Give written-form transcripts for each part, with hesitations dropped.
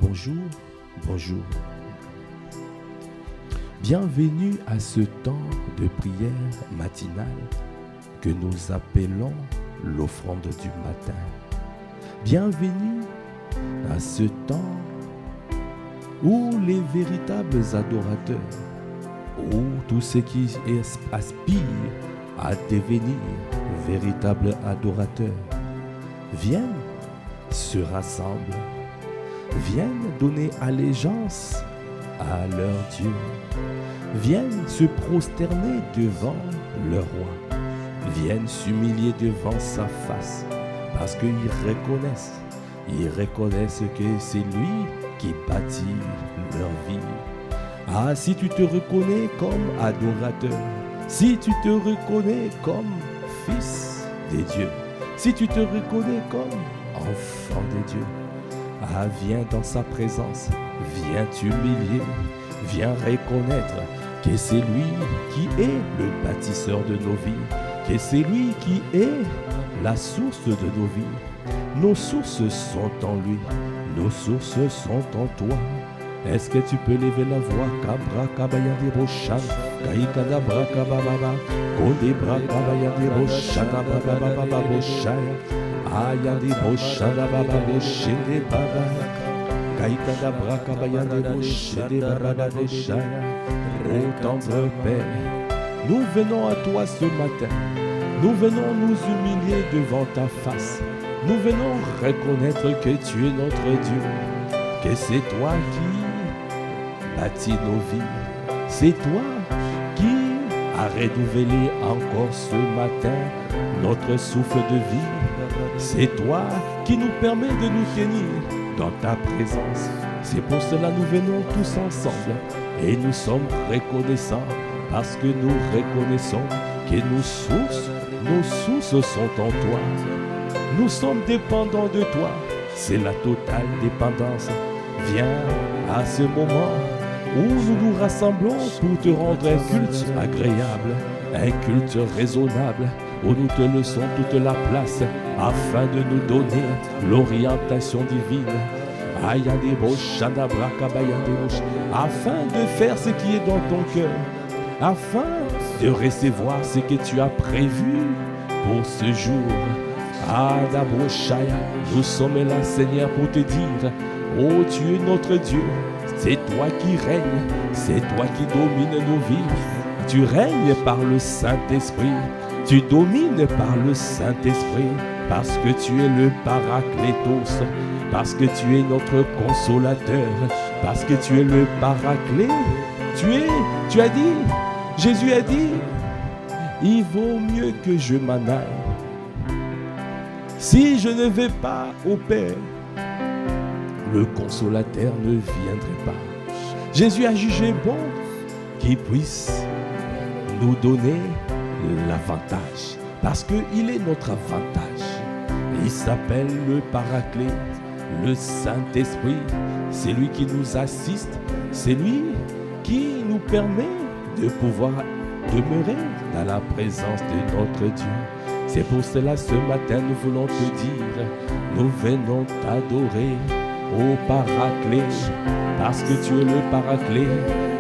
Bonjour, bonjour. Bienvenue à ce temps de prière matinale que nous appelons l'offrande du matin. Bienvenue à ce temps où les véritables adorateurs, où tous ceux qui aspirent à devenir véritables adorateurs viennent se rassemblent, viennent donner allégeance à leur Dieu, viennent se prosterner devant leur roi, viennent s'humilier devant sa face, parce qu'ils reconnaissent que c'est lui qui bâtit leur vie. Ah, si tu te reconnais comme adorateur, si tu te reconnais comme fils de Dieu, si tu te reconnais comme enfant de Dieu, ah, viens dans sa présence, viens t'humilier, viens reconnaître que c'est lui qui est le bâtisseur de nos vies, que c'est lui qui est la source de nos vies. Nos sources sont en lui, nos sources sont en toi. Est-ce que tu peux lever la voix? Kabra kabayande roshan, kaikada braka bababa, konde braka bayande roshan, bababa boshaya, ayande roshana baba boshende baba, kaikada braka bayande boshende baba boshaya. Ô tendre Père, nous venons à toi ce matin, nous venons nous humilier devant ta face, nous venons reconnaître que tu es notre Dieu, que c'est toi qui bâtis nos vies. C'est toi qui as renouvelé encore ce matin notre souffle de vie. C'est toi qui nous permet de nous tenir dans ta présence. C'est pour cela que nous venons tous ensemble et nous sommes reconnaissants parce que nous reconnaissons que nos sources sont en toi. Nous sommes dépendants de toi. C'est la totale dépendance. Viens à ce moment où nous nous rassemblons pour te rendre un culte agréable, un culte raisonnable, où nous te laissons toute la place afin de nous donner l'orientation divine, afin de faire ce qui est dans ton cœur, afin de recevoir ce que tu as prévu pour ce jour. Nous sommes là, Seigneur, pour te dire, oh, tu es notre Dieu. C'est toi qui règnes, c'est toi qui domines nos vies. Tu règnes par le Saint-Esprit, tu domines par le Saint-Esprit, parce que tu es le Paraclétos, parce que tu es notre consolateur, parce que tu es le Paraclet. Tu as dit, Jésus a dit, il vaut mieux que je m'en aille. Si je ne vais pas au Père, le consolateur ne viendrait pas. Jésus a jugé bon qu'il puisse nous donner l'avantage, parce qu'il est notre avantage. Il s'appelle le Paraclet, le Saint-Esprit. C'est lui qui nous assiste, c'est lui qui nous permet de pouvoir demeurer dans la présence de notre Dieu. C'est pour cela ce matin nous voulons te dire, nous venons t'adorer, ô Paraclet, parce que tu es le Paraclet,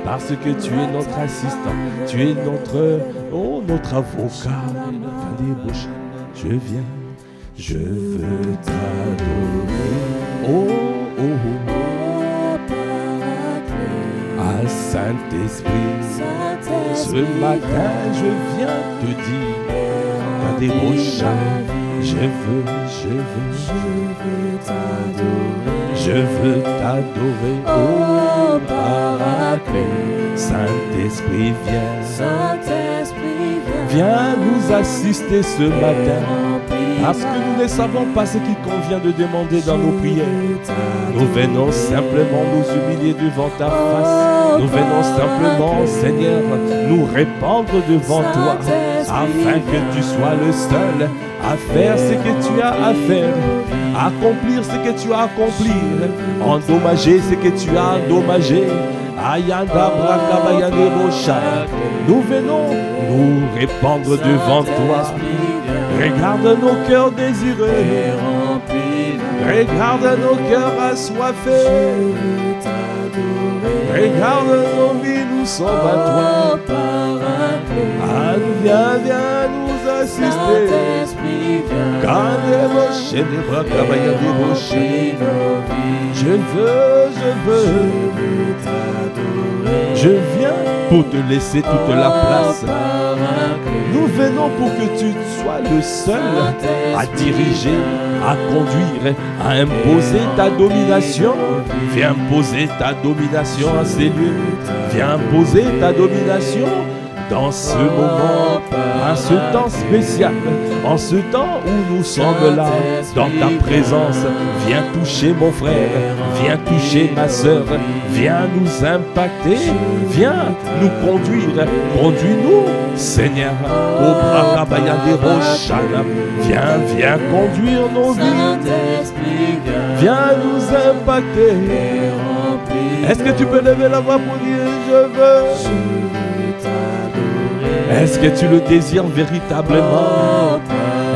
parce que tu es notre assistant, tu es notre avocat. Je viens, je veux t'adorer, oh, oh, oh. Ah, Saint-Esprit, ce matin je viens te dire, je veux t'adorer, je veux t'adorer, oh Paraclet. Saint-Esprit, viens nous assister ce matin, parce que nous ne savons pas ce qu'il convient de demander dans nos prières. Nous venons simplement nous humilier devant ta face. Nous venons simplement, Seigneur, nous répandre devant toi, afin que tu sois le seul à faire ce que tu as à faire, accomplir ce que tu as à accomplir, endommager ce que tu as endommagé. Nous venons nous répandre devant toi. Regarde nos cœurs désireux, Regarde nos cœurs assoiffés. Regarde nos vies, nous sommes à toi. Ah, viens, viens nous assister. Quand débaucher les bras, travailler débaucher. Je veux t'adorer. Je viens pour te laisser toute la place. Nous venons pour que tu sois le seul à diriger, à conduire, à imposer ta domination. Viens imposer ta domination à ces lieux. Viens imposer ta domination dans ce moment, à ce temps spécial, en ce temps où nous sommes là, dans ta présence. Viens toucher mon frère, viens toucher ma soeur, viens nous impacter, viens nous conduire, conduis-nous, Seigneur. Viens conduire nos vies, viens nous impacter. Est-ce que tu peux lever la voix pour dire je veux? Est-ce que tu le désires véritablement?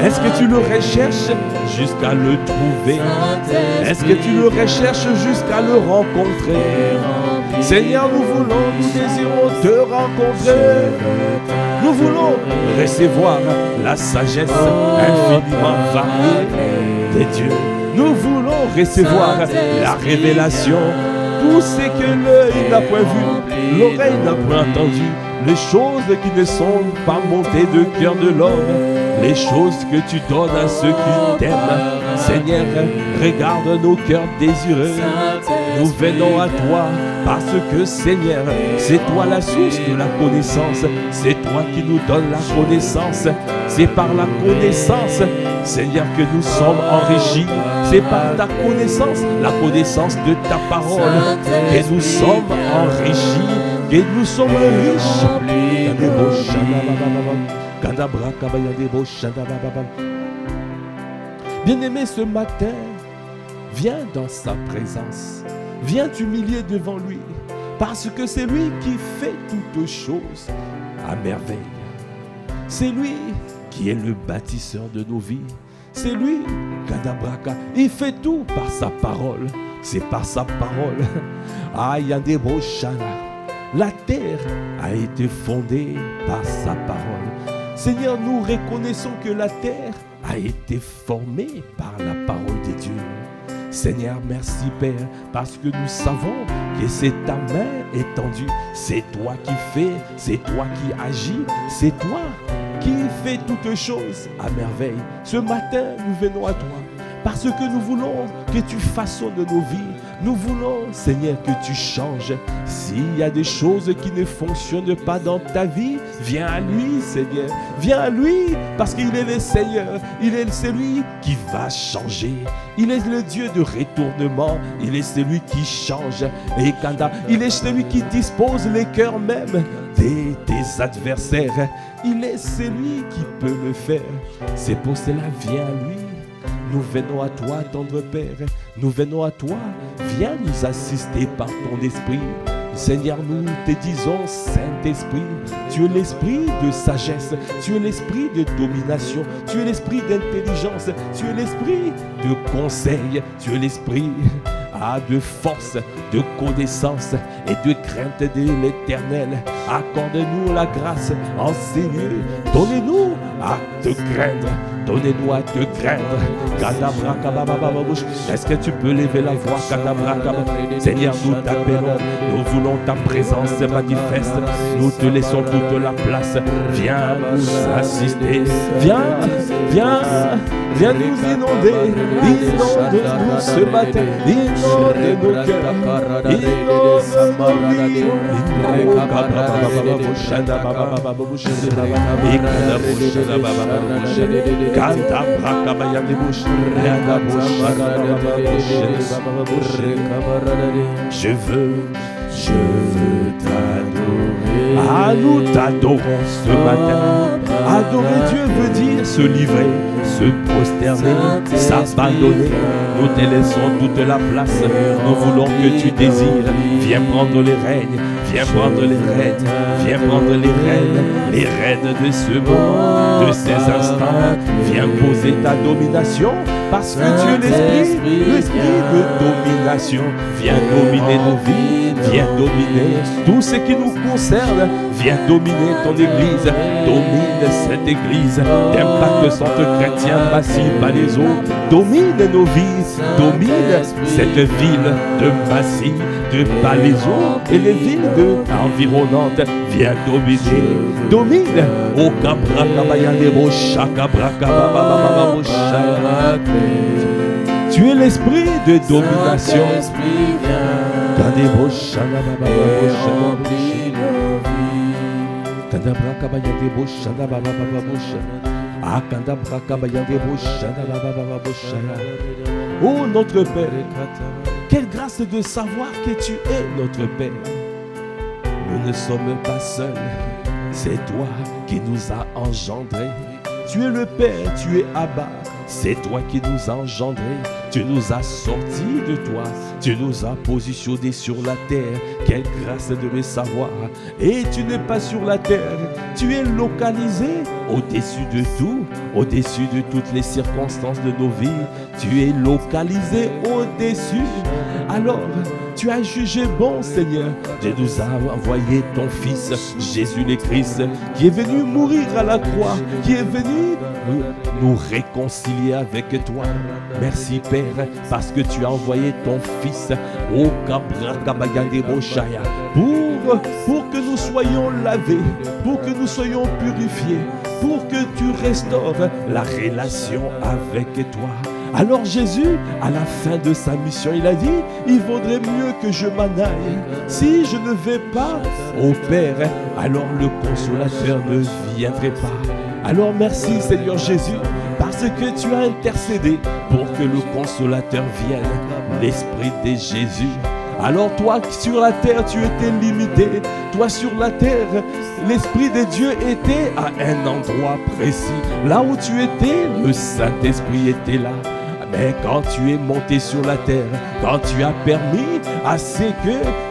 Est-ce que tu le recherches jusqu'à le trouver? Est-ce que tu le recherches jusqu'à le rencontrer? Seigneur, nous voulons, nous désirons te rencontrer. Nous voulons recevoir la sagesse infiniment variée des dieux. Nous voulons recevoir la révélation. Tout ce que l'œil n'a point vu, l'oreille n'a point entendu, les choses qui ne sont pas montées de cœur de l'homme, les choses que tu donnes à ceux qui t'aiment. Seigneur, regarde nos cœurs désireux. Nous venons à toi parce que, Seigneur, c'est toi la source de la connaissance. C'est toi qui nous donnes la connaissance. C'est par la connaissance, Seigneur, que nous sommes enrichis. C'est par ta connaissance, la connaissance de ta parole, que nous sommes enrichis, que nous sommes riches. Bien-aimé, ce matin, viens dans sa présence. Viens t'humilier devant lui, parce que c'est lui qui fait toutes choses à merveille. C'est lui qui est le bâtisseur de nos vies. C'est lui, Kadabraka, il fait tout par sa parole. C'est par sa parole. La terre a été fondée par sa parole. Seigneur, nous reconnaissons que la terre a été formée par la parole de Dieu. Seigneur, merci Père, parce que nous savons que c'est ta main étendue. C'est toi qui fais, c'est toi qui agis, c'est toi qui fais toutes choses à merveille. Ce matin, nous venons à toi parce que nous voulons que tu façonnes nos vies. Nous voulons, Seigneur, que tu changes. S'il y a des choses qui ne fonctionnent pas dans ta vie, viens à lui, Seigneur. Viens à lui, parce qu'il est le Seigneur. Il est celui qui va changer. Il est le Dieu de retournement. Il est celui qui change. Et il est celui qui dispose les cœurs même de tes adversaires. Il est celui qui peut le faire. C'est pour cela, viens à lui. Nous venons à toi, tendre Père. Nous venons à toi. Viens nous assister par ton esprit. Seigneur, nous te disons, Saint-Esprit, tu es l'esprit de sagesse, tu es l'esprit de domination, tu es l'esprit d'intelligence, tu es l'esprit de conseil, tu es l'esprit de force, de connaissance et de crainte de l'Éternel. Accorde-nous la grâce en ces lieux. Donnez-nous à te craindre. Donnez-nous à te craindre. Est-ce que tu peux lever la voix? Seigneur, nous t'appelons. Nous voulons ta présence manifeste. Nous te laissons toute la place. Viens nous assister. Viens, viens, viens nous inonder. Inonde-nous ce matin. Inonde nos cœurs. Inonde nos vies. Je veux t'adorer. Ah, nous t'adorons ce matin. Adorer Dieu veut dire se livrer, se prosterner, s'abandonner. Nous te laissons toute la place. Nous voulons que tu désires. Viens prendre les règnes. Viens prendre les rênes, viens prendre les rênes de ce moment, de ces instants. Viens poser ta domination Parce que tu es l'esprit de domination. Viens dominer nos vies, viens dominer tout ce qui nous concerne. Viens dominer ton église, domine cette église. D'impact centre chrétien massif Palaiseau. Domine nos vies, domine cette ville de Massy, de Palaiseau et les villes environnantes. Viens dominer, domine. Oh Cabra Kabayandebo Shaka Braka. Tu es l'esprit de domination. Oh notre Père, quelle grâce de savoir que tu es notre Père. Nous ne sommes pas seuls, c'est toi qui nous as engendrés. Tu es le Père, tu es Abba, c'est toi qui nous as engendrés. Tu nous as sortis de toi, tu nous as positionnés sur la terre. Quelle grâce de le savoir. Et tu n'es pas sur la terre, tu es localisé au-dessus de tout, au-dessus de toutes les circonstances de nos vies. Tu es localisé au-dessus. Alors, tu as jugé bon, Seigneur, de nous avoir envoyé ton Fils, Jésus le Christ, qui est venu mourir à la croix, qui est venu nous réconcilier avec toi. Merci, Père, parce que tu as envoyé ton Fils au pour que nous soyons lavés, pour que nous soyons purifiés, pour que tu restaures la relation avec toi. Alors Jésus, à la fin de sa mission, il a dit, il vaudrait mieux que je m'en aille. Si je ne vais pas au Père, alors le consolateur ne viendrait pas. Alors merci Seigneur Jésus, parce que tu as intercédé pour que le consolateur vienne, l'Esprit de Jésus. Alors toi sur la terre tu étais limité, toi sur la terre l'Esprit de Dieu était à un endroit précis. Là où tu étais, le Saint-Esprit était là. Mais quand tu es monté sur la terre, quand tu as permis à ce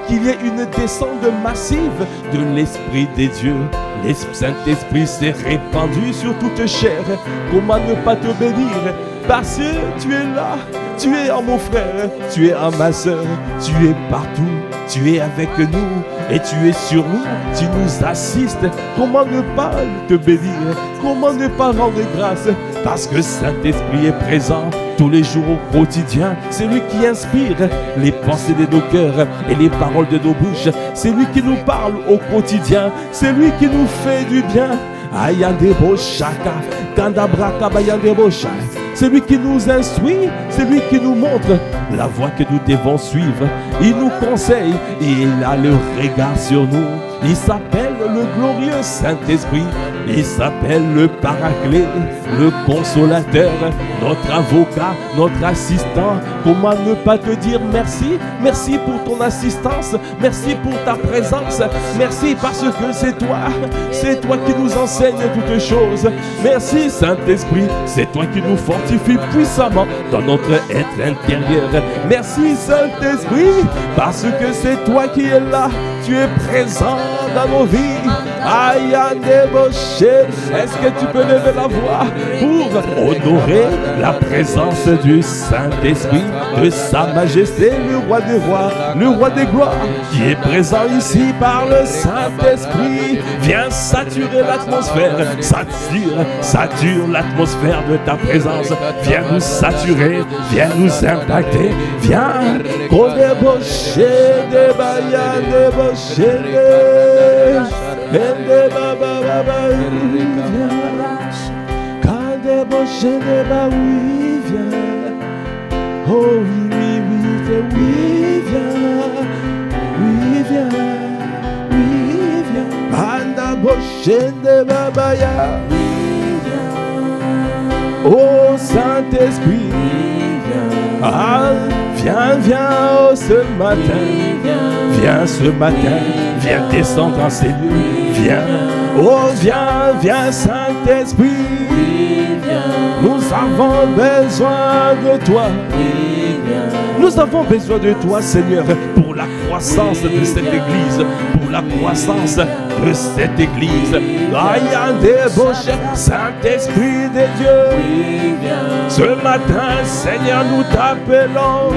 qu'il y ait une descente massive de l'Esprit de Dieu, le Saint-Esprit s'est répandu sur toute chair. Comment ne pas te bénir? Parce que tu es là, tu es en mon frère, tu es en ma soeur, tu es partout, tu es avec nous et tu es sur nous, tu nous assistes. Comment ne pas te bénir? Comment ne pas rendre grâce? Parce que Saint-Esprit est présent tous les jours au quotidien. C'est lui qui inspire les pensées de nos cœurs et les paroles de nos bouches. C'est lui qui nous parle au quotidien. C'est lui qui nous fait du bien. Ayandebo Shaka, Kandabraka Bayandebo Shaka. C'est lui qui nous instruit, c'est lui qui nous montre la voie que nous devons suivre. Il nous conseille et il a le regard sur nous. Il s'appelle le glorieux Saint-Esprit. Il s'appelle le Paraclet, le Consolateur, notre avocat, notre assistant. Comment ne pas te dire merci? Merci pour ton assistance, merci pour ta présence, merci parce que c'est toi qui nous enseigne toutes choses. Merci Saint-Esprit, c'est toi qui nous fortifie puissamment dans notre être intérieur. Merci Saint-Esprit, parce que c'est toi qui es là, tu es présent dans nos vies. Est-ce que tu peux lever la voix pour honorer la présence du Saint-Esprit, de sa majesté, le roi des rois, le roi des gloires, qui est présent ici par le Saint-Esprit? Viens saturer l'atmosphère, sature l'atmosphère de ta présence. Viens nous saturer, viens nous impacter, viens qu'on débauche des baïas, débauche Ende baba baba quand débauche des bas oui viens. Oh oui viens Anda bauche des baba ya. Oh Saint-Esprit viens oh, ce matin, viens ce matin, viens descendre en ces lieux, viens, oh viens Saint-Esprit, Nous avons besoin de toi. Nous avons besoin de toi, Seigneur, pour la croissance de cette église, pour la croissance de cette église. Saint-Esprit de Dieu, ce matin, Seigneur, nous t'appelons.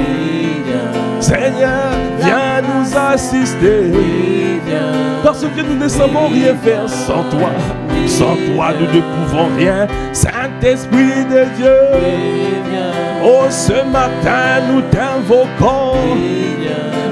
Seigneur, viens nous assister, parce que nous ne savons rien faire sans toi. Sans toi, nous ne pouvons rien. Saint-Esprit de Dieu, oh, ce matin, nous t'invoquons.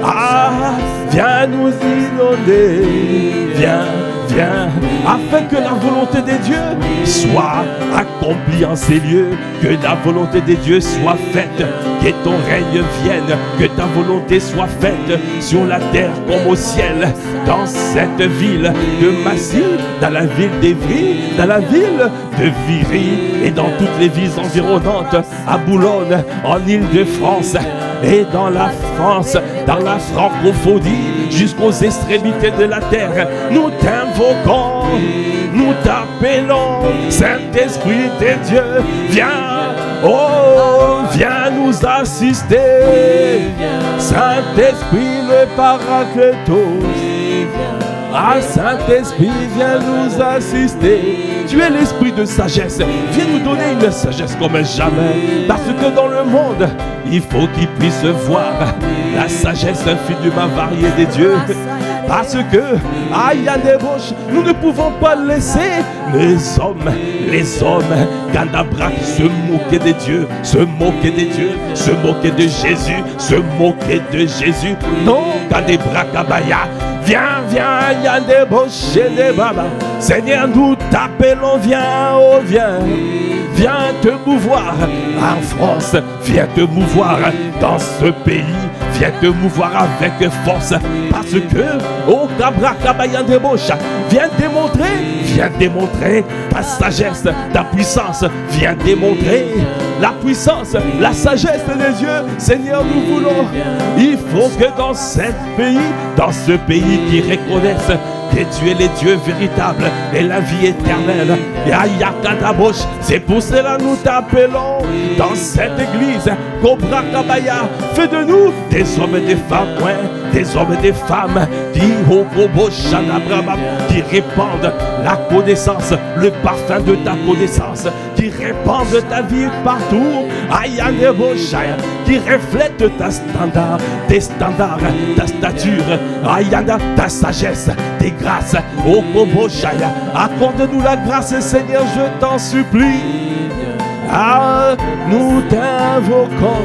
Ah, viens nous inonder. Viens, viens, afin que la volonté de Dieu soit accomplie en ces lieux. Que la volonté de Dieu soit faite. Que ton règne vienne. Que ta volonté soit faite sur la terre comme au ciel. Dans cette ville de Massy, dans la ville d'Evry, dans la ville de Viry et dans toutes les villes environnantes, à Boulogne, en Île-de-France et dans la France, dans la francophonie, jusqu'aux extrémités de la terre. Nous t'invoquons, nous t'appelons, Saint-Esprit de Dieu, viens, oh, viens nous assister. Saint-Esprit le Paracletos, ah, Saint-Esprit, viens nous assister. Tu es l'esprit de sagesse. Viens nous donner une sagesse comme jamais. Parce que dans le monde, il faut qu'ils puissent voir la sagesse infiniment variée des dieux. Parce que, nous ne pouvons pas laisser les hommes, Gandabrak, se moquer des dieux, se moquer des dieux, se moquer de Jésus, se moquer de Jésus. Non, Gandebrakabaya. Viens, viens, Yandebosh et des Baba. Seigneur, nous t'appelons, viens, oh viens. Viens te mouvoir en France, viens te mouvoir dans ce pays, viens te mouvoir avec force. Parce que, oh Kabra Kabayandebosh, viens démontrer ta sagesse, ta puissance, viens démontrer la puissance, la sagesse des dieux. Seigneur, nous voulons, il faut que dans ce pays qui reconnaisse que tu es le Dieu véritable et la vie éternelle. Et Ayakadabosh, c'est pour cela nous t'appelons dans cette église. Cobra Kabaya, fais de nous des hommes et des femmes, ouais, des hommes et des femmes qui répandent la connaissance, le parfum de ta connaissance, qui répandent ta vie partout. Ayandeboshaya, qui reflète ta standard, tes standards, ta stature, Ayanda, ta sagesse, tes grâces. Oh Boboshaya, accorde-nous la grâce, Seigneur, je t'en supplie. Ah, nous t'invoquons.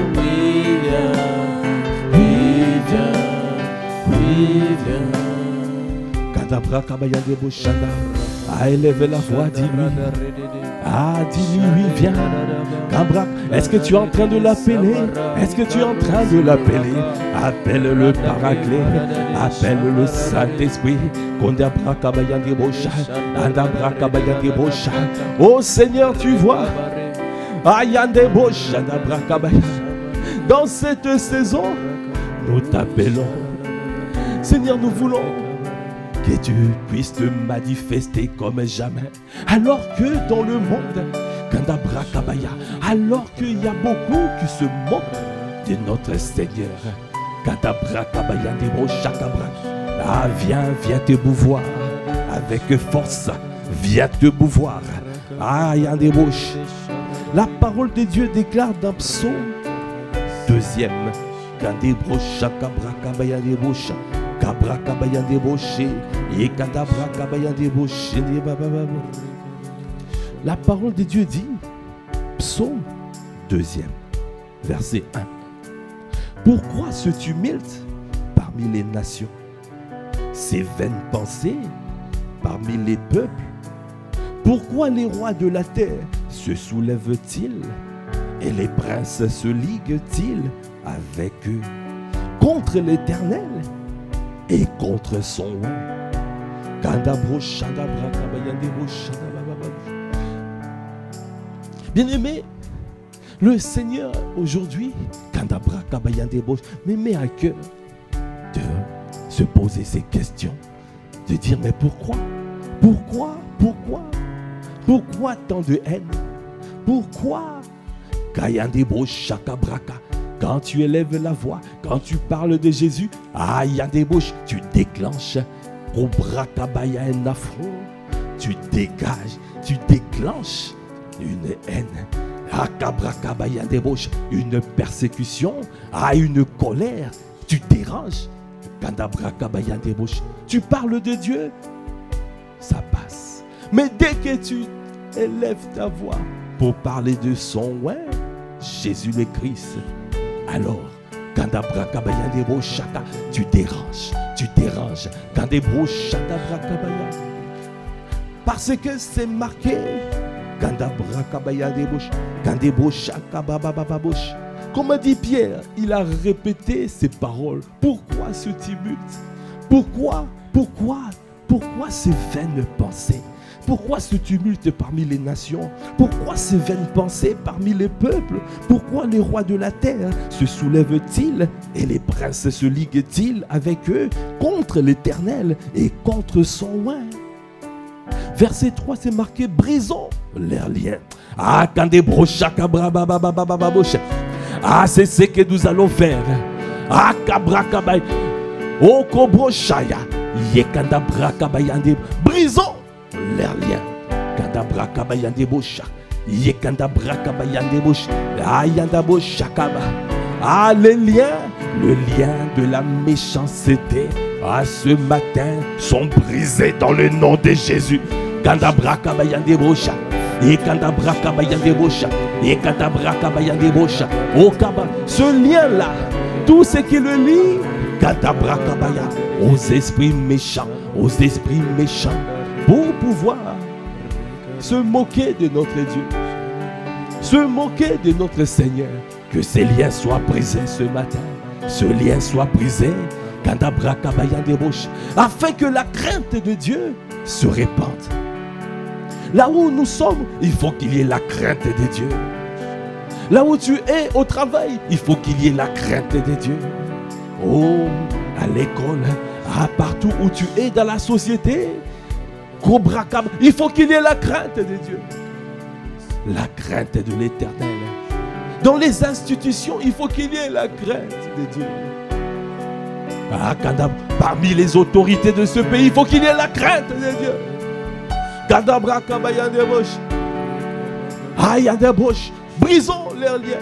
Kadabra Kabayande Boshanda. Ah, élève la voix, dis-lui. Ah, dis-lui, oui, viens. Kabra, est-ce que tu es en train de l'appeler? Est-ce que tu es en train de l'appeler? Appelle le Paraclet, appelle le Saint-Esprit. Kondabra Kabayande Bosha, Andabra Kabayande Bosha. Oh Seigneur, tu vois. Ayande Bosha, Andabra Kabayande. Dans cette saison, nous t'appelons. Seigneur, nous voulons que tu puisses te manifester comme jamais. Alors que dans le monde, Kandabra Kabaya, alors qu'il y a beaucoup qui se moquent de notre Seigneur, Kandabra Kabaya Debo Chakabra, ah, viens te mouvoir avec force, viens te mouvoir. Ah, Yandebosh. La parole de Dieu déclare dans Psaume 2e, Kandebro Chakabra Kabaya Debo Chakabra. La parole de Dieu dit, Psaume 2e, verset 1. Pourquoi ce tumulte parmi les nations, ces vaines pensées parmi les peuples? Pourquoi les rois de la terre se soulèvent-ils et les princes se liguent-ils avec eux contre l'Éternel et contre son roi? Bien-aimé, le Seigneur aujourd'hui, me met à cœur de se poser ces questions, de dire mais pourquoi tant de haine? Pourquoi? Kayandebo Shakabraka. Quand tu élèves la voix, quand tu parles de Jésus, Ayandebouche, tu déclenches Obrakabaya un affront. Tu dégages, tu déclenches une haine. Akabrakabaya débauche, une persécution, une colère. Tu déranges. Kandabrakabaya débauche. Tu parles de Dieu, ça passe. Mais dès que tu élèves ta voix pour parler de son ouais, Jésus le Christ, alors, Kandabrakabaya débauche, tu déranges, tu déranges. Kandebrouche, Shadabrakabaya. Parce que c'est marqué. Kandabrakabaya débauche, Kandebrouche, Shakababababouche. Comme dit Pierre, il a répété ces paroles. Pourquoi ce tumulte? Pourquoi ces vaines pensées? Pourquoi ce tumulte parmi les nations? Pourquoi ces vaines pensées parmi les peuples? Pourquoi les rois de la terre se soulèvent-ils et les princes se liguent-ils avec eux contre l'Éternel et contre son oint? Verset 3, c'est marqué: brisons leurs liens. C'est ce que nous allons faire. Brisons leurs liens. Les liens, le lien de la méchanceté, ce matin, sont brisés dans le nom de Jésus. Ce lien-là, tout ce qui le lie, aux esprits méchants, pour pouvoir se moquer de notre Dieu, se moquer de notre Seigneur. Que ces liens soient brisés ce matin, ce lien soit brisé, afin que la crainte de Dieu se répande. Là où nous sommes, il faut qu'il y ait la crainte de Dieu. Là où tu es au travail, il faut qu'il y ait la crainte de Dieu. Oh, à l'école, partout où tu es dans la société, il faut qu'il y ait la crainte de Dieu. La crainte de l'Éternel. Dans les institutions, il faut qu'il y ait la crainte de Dieu. Parmi les autorités de ce pays, il faut qu'il y ait la crainte de Dieu. Brisons leurs liens.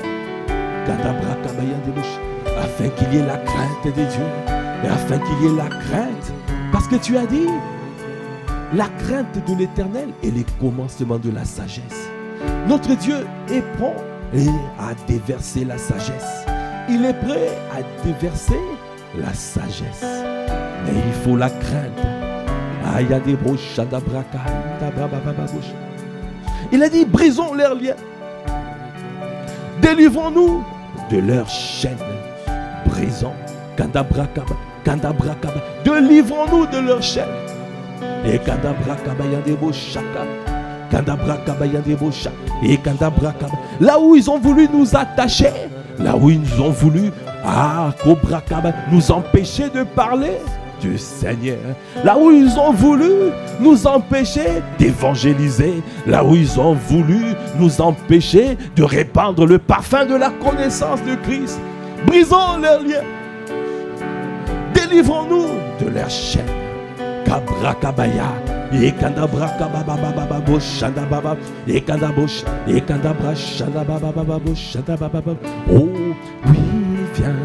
Afin qu'il y ait la crainte de Dieu. Et afin qu'il y ait la crainte. Parce que tu as dit, la crainte de l'Éternel est le commencement de la sagesse. Notre Dieu est prompt à déverser la sagesse. Il est prêt à déverser la sagesse. Mais il faut la crainte. Il a dit, brisons leurs liens. Délivrons-nous de leurs chaînes. Brisons. Délivrons-nous de leurs chaînes. Et là où ils ont voulu nous attacher, là où ils ont voulu nous empêcher de parler du Seigneur, là où ils ont voulu nous empêcher d'évangéliser, là où ils ont voulu nous empêcher de répandre le parfum de la connaissance de Christ, brisons leurs liens, délivrons-nous de leurs chaînes. Kabrakabaya, oh oui, viens.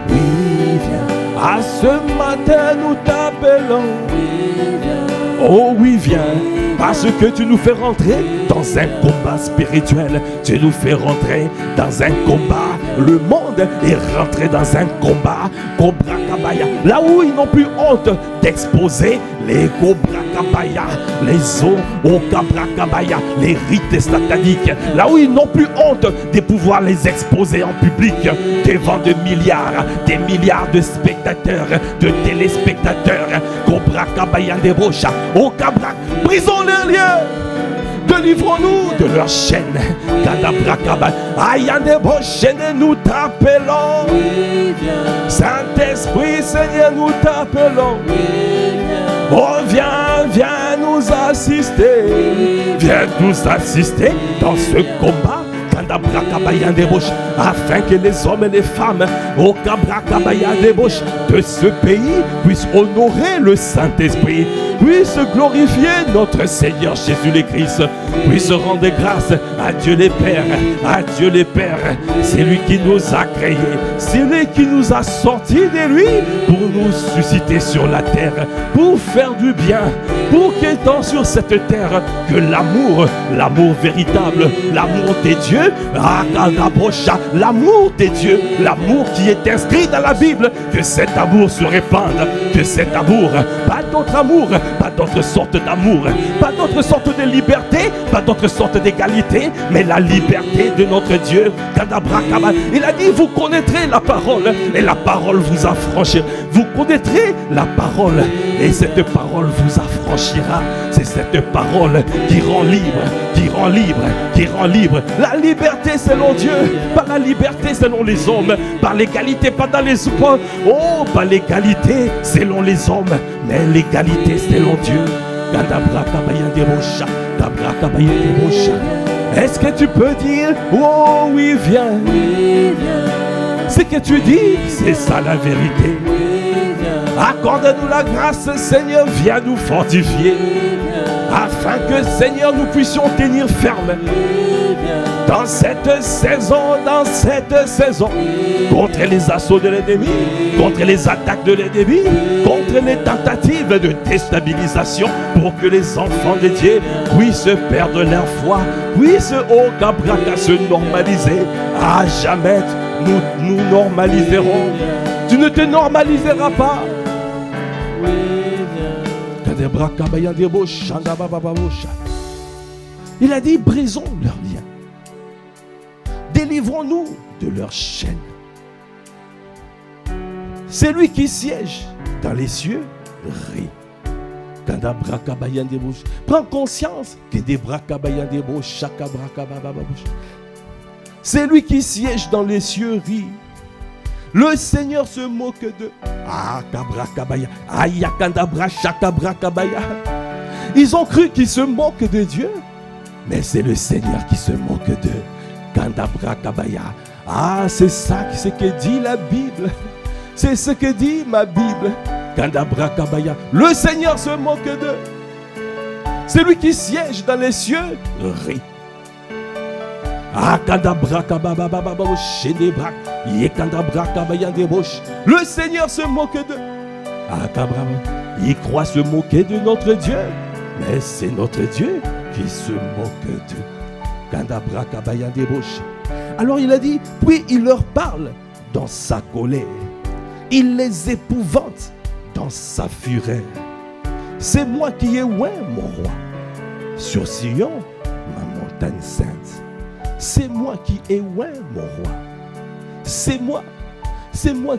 Oui, viens. À ce matin nous t'appelons. Oh oui, viens. Parce que tu nous fais rentrer dans un combat spirituel. Tu nous fais rentrer dans un combat. Le monde est rentré dans un combat. Là où ils n'ont plus honte d'exposer les Kabaya, les eaux au Kabaya, les rites sataniques. Là où ils n'ont plus honte de pouvoir les exposer en public devant des milliards de spectateurs, de téléspectateurs. Kabaya des roches, au Kabra, brisons les liens. Délivrons-nous de leurs chaînes. Nous t'appelons. Saint-Esprit, Seigneur, nous t'appelons. Oh, viens, viens nous assister. Viens nous assister dans ce combat. Afin que les hommes et les femmes au de ce pays puissent honorer le Saint-Esprit, puissent glorifier notre Seigneur Jésus le Christ, puissent rendre grâce à Dieu les Pères, à Dieu les Pères. C'est lui qui nous a créés, c'est lui qui nous a sortis de lui pour nous susciter sur la terre, pour faire du bien, pour qu'étant sur cette terre, que l'amour, l'amour véritable, l'amour des dieux, l'amour des dieux, l'amour qui est inscrit dans la Bible, que cet amour se répande, que cet amour, pas d'autre amour, pas d'autre sorte d'amour, pas d'autre sorte de liberté, pas d'autre sorte d'égalité, mais la liberté de notre Dieu. Il a dit, vous connaîtrez la parole, et la parole vous affranchira. Vous connaîtrez la parole, et cette parole vous affranchira. C'est cette parole qui rend libre, qui rend libre, qui rend libre. La liberté selon Dieu, pas la liberté selon les hommes, par l'égalité, pas dans les hommes. Oh, pas l'égalité selon les hommes, mais l'égalité selon Dieu. Est-ce que tu peux dire, oh oui, viens. Ce que tu dis, c'est ça la vérité. Accorde-nous la grâce, Seigneur, viens nous fortifier, afin que, Seigneur, nous puissions tenir ferme dans cette saison, contre les assauts de l'ennemi, contre les attaques de l'ennemi, contre les tentatives de déstabilisation, pour que les enfants de Dieu puissent perdre leur foi, puissent, oh Gabraka, se normaliser. À jamais, nous normaliserons. Tu ne te normaliseras pas. Il a dit, brisons leurs liens. Délivrons-nous de leurs chaînes. C'est lui qui siège dans les cieux rit. Prends conscience que des c'est lui qui siège dans les cieux rit. Le Seigneur se moque d'eux. Ils ont cru qu'ils se moquent de Dieu, mais c'est le Seigneur qui se moque d'eux. Ah, c'est ça, ce que dit la Bible. C'est ce que dit ma Bible. Le Seigneur se moque d'eux. C'est lui qui siège dans les cieux rit. Le Seigneur se moque d'eux. Ils croient se moquer de notre Dieu, mais c'est notre Dieu qui se moque d'eux. Alors il a dit, puis il leur parle dans sa colère, il les épouvante dans sa fureur. C'est moi qui ai oint mon roi sur Sion, ma montagne sainte. C'est moi qui ai oint mon roi. C'est moi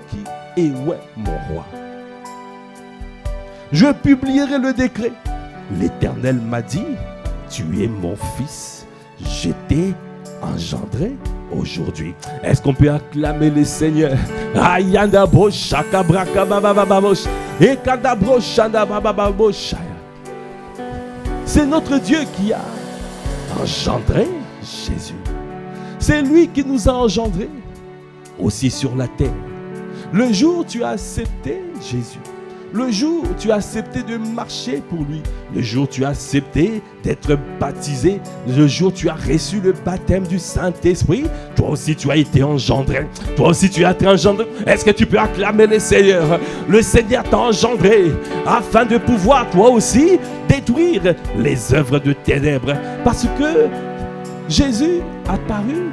qui ai oint mon roi. Je publierai le décret. L'Éternel m'a dit, tu es mon fils, je t'ai engendré aujourd'hui. Est-ce qu'on peut acclamer les seigneurs? C'est notre Dieu qui a engendré Jésus. C'est lui qui nous a engendrés aussi sur la terre. Le jour où tu as accepté Jésus, le jour où tu as accepté de marcher pour lui, le jour où tu as accepté d'être baptisé, le jour où tu as reçu le baptême du Saint-Esprit, toi aussi tu as été engendré. Toi aussi tu as été engendré. Est-ce que tu peux acclamer le Seigneur? Le Seigneur t'a engendré afin de pouvoir toi aussi détruire les œuvres de ténèbres. Parce que Jésus a paru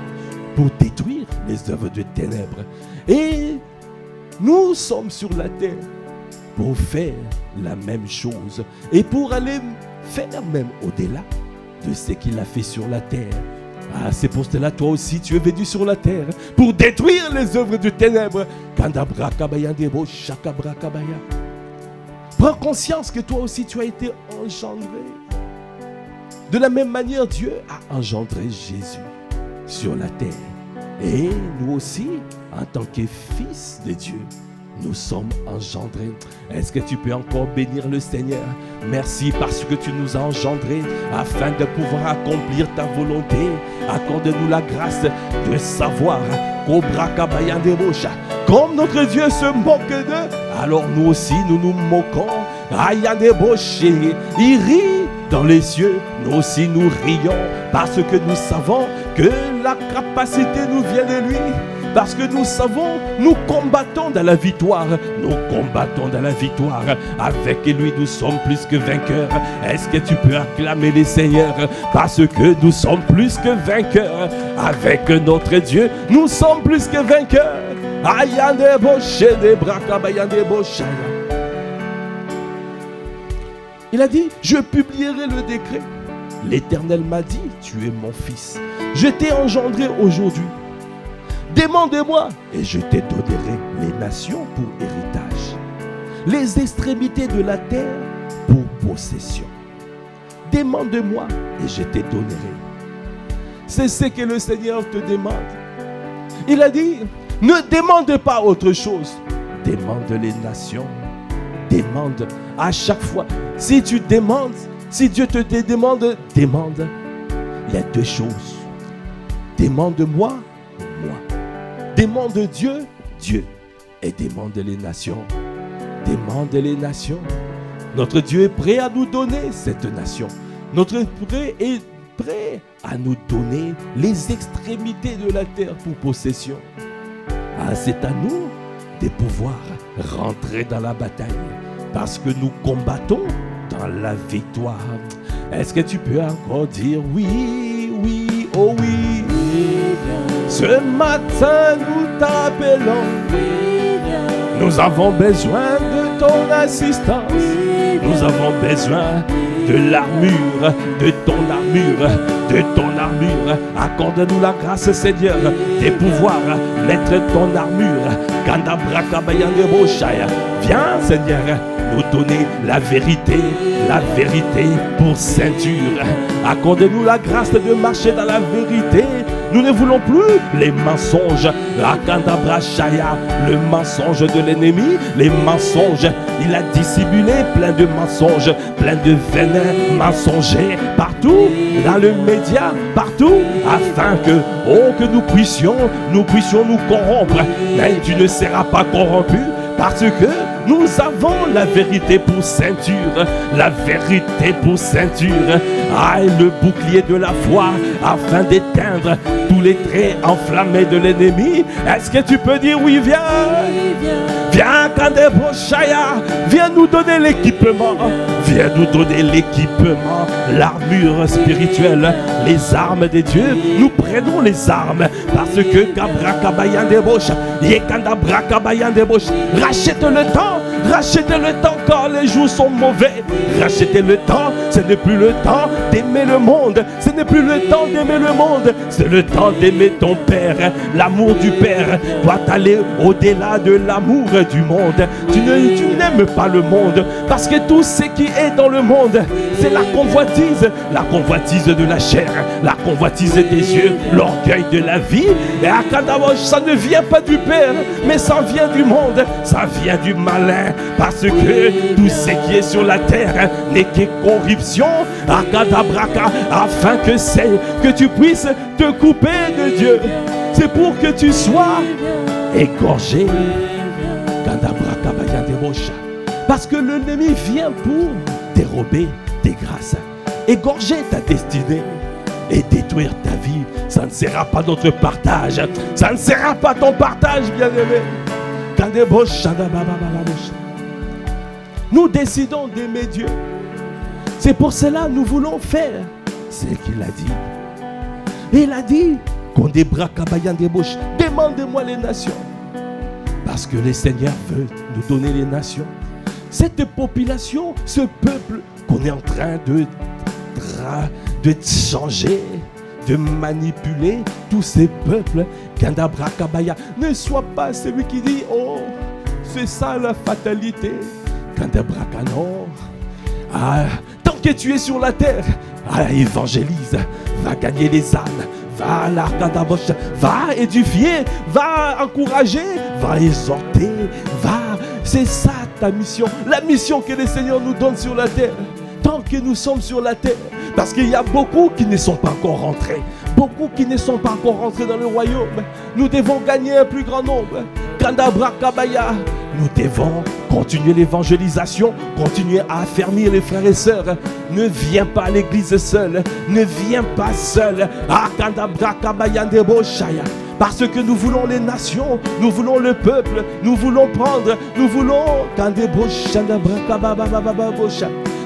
pour détruire les œuvres de ténèbres. Et nous sommes sur la terre pour faire la même chose et pour aller faire même au-delà de ce qu'il a fait sur la terre. Ah, c'est pour cela, toi aussi, tu es venu sur la terre pour détruire les œuvres de ténèbres. Prends conscience que toi aussi, tu as été engendré. De la même manière, Dieu a engendré Jésus sur la terre. Et nous aussi, en tant que fils de Dieu, nous sommes engendrés. Est-ce que tu peux encore bénir le Seigneur? Merci parce que tu nous as engendrés afin de pouvoir accomplir ta volonté. Accorde-nous la grâce de savoir comme notre Dieu se moque d'eux, alors nous aussi nous nous moquons. Il rit dans les cieux, nous aussi nous rions parce que nous savons que la capacité nous vient de lui. Parce que nous savons, nous combattons dans la victoire. Nous combattons dans la victoire. Avec lui, nous sommes plus que vainqueurs. Est-ce que tu peux acclamer les seigneurs? Parce que nous sommes plus que vainqueurs. Avec notre Dieu, nous sommes plus que vainqueurs. Il a dit, je publierai le décret. L'Éternel m'a dit, tu es mon fils. Je t'ai engendré aujourd'hui. Demande-moi et je te donnerai les nations pour héritage, les extrémités de la terre pour possession. Demande-moi et je te donnerai. C'est ce que le Seigneur te demande. Il a dit, ne demande pas autre chose. Demande les nations. Demande à chaque fois. Si tu demandes, si Dieu te demande, demande. Il y a deux choses. Demande-moi, moi. Demande Dieu, Dieu. Et demande les nations. Demande les nations. Notre Dieu est prêt à nous donner cette nation. Notre Dieu est prêt à nous donner les extrémités de la terre pour possession. Ah, c'est à nous de pouvoir rentrer dans la bataille parce que nous combattons dans la victoire. Est-ce que tu peux encore dire oui, oui, oh oui? Ce matin nous t'appelons. Nous avons besoin de ton assistance. Nous avons besoin de l'armure, de ton armure, de ton armure. Accorde-nous la grâce, Seigneur, de pouvoir mettre ton armure. Viens, Seigneur, nous donner la vérité pour ceinture. Accorde-nous la grâce de marcher dans la vérité. Nous ne voulons plus les mensonges. Le mensonge de l'ennemi, les mensonges. Il a dissimulé plein de mensonges, plein de venin mensongers partout, dans le média, partout, afin que nous puissions nous corrompre. Mais tu ne seras pas corrompu parce que nous avons la vérité pour ceinture. La vérité pour ceinture. Ah, le bouclier de la foi afin d'éteindre tous les traits enflammés de l'ennemi. Est-ce que tu peux dire oui, viens? Viens, Kandeboshaya. Viens nous donner l'équipement. Viens nous donner l'équipement, l'armure spirituelle, les armes de Dieu. Nous prenons les armes parce que rachète le temps. Rachetez le temps quand les jours sont mauvais. Rachetez le temps. Ce n'est plus le temps d'aimer le monde. Ce n'est plus le temps d'aimer le monde. C'est le temps d'aimer ton Père. L'amour du Père doit aller au-delà de l'amour du monde. Tu n'aimes pas le monde parce que tout ce qui est dans le monde, c'est la convoitise de la chair, la convoitise des yeux, l'orgueil de la vie. Et à Kadabosh, ça ne vient pas du Père, mais ça vient du monde, ça vient du malin. Parce que tout ce qui est sur la terre n'est que corruption, afin que tu puisses te couper de Dieu. C'est pour que tu sois égorgé. Parce que l'ennemi vient pour dérober tes grâces, égorger ta destinée et détruire ta vie. Ça ne sera pas notre partage. Ça ne sera pas ton partage, bien-aimé. Nous décidons d'aimer Dieu. C'est pour cela que nous voulons faire ce qu'il a dit. Et il a dit, demandez-moi les nations. Parce que le Seigneur veut nous donner les nations. Cette population, ce peuple qu'on est en train de changer, de manipuler, tous ces peuples, ne sois pas celui qui dit, oh, c'est ça la fatalité. Non. Ah, tant que tu es sur la terre, évangélise, va gagner les âmes, va édifier, va encourager, va exhorter, va C'est ça ta mission. La mission que le Seigneur nous donne sur la terre. Tant que nous sommes sur la terre. Parce qu'il y a beaucoup qui ne sont pas encore rentrés. Beaucoup qui ne sont pas encore rentrés dans le royaume. Nous devons gagner un plus grand nombre. Kandabra Kabaya. Nous devons continuer l'évangélisation, continuer à affermir les frères et sœurs. Ne viens pas à l'église seul. Ne viens pas seul. Ah, Kandabra Kabaya Ndebo Shaya. Parce que nous voulons les nations, nous voulons le peuple, nous voulons prendre, nous voulons